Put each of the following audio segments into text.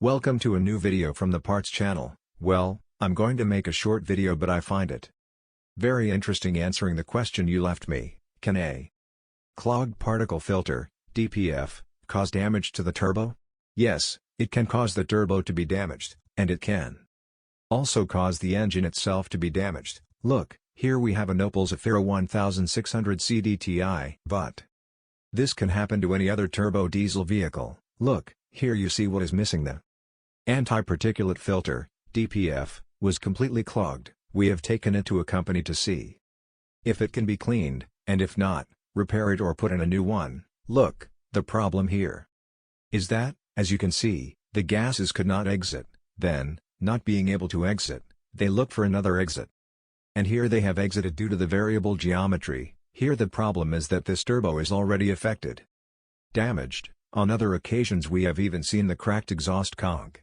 Welcome to a new video from the Parts channel. Well, I'm going to make a short video but I find it very interesting answering the question you left me. Can a clogged particle filter, DPF, cause damage to the turbo? Yes, it can cause the turbo to be damaged, and it can also cause the engine itself to be damaged. Look, here we have an Opel Zafira 1600 CDTI. But this can happen to any other turbo diesel vehicle. Look, here you see what is missing. The anti-particulate filter, DPF, was completely clogged. We have taken it to a company to see if it can be cleaned, and if not, repair it or put in a new one. Look, the problem here is that, as you can see, the gases could not exit. Then, not being able to exit, they look for another exit. And here they have exited due to the variable geometry. Here the problem is that this turbo is already affected, damaged. On other occasions we have even seen the cracked exhaust cog.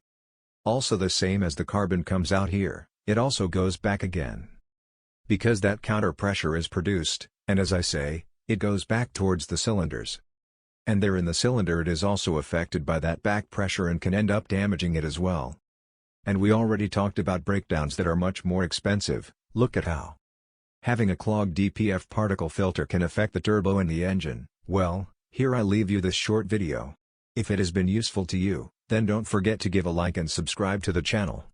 Also the same as the carbon comes out here, it also goes back again. Because that counter pressure is produced, and as I say, it goes back towards the cylinders. And there in the cylinder it is also affected by that back pressure and can end up damaging it as well. And we already talked about breakdowns that are much more expensive. Look at how having a clogged DPF particle filter can affect the turbo and the engine. Well, here I leave you this short video. If it has been useful to you, then don't forget to give a like and subscribe to the channel.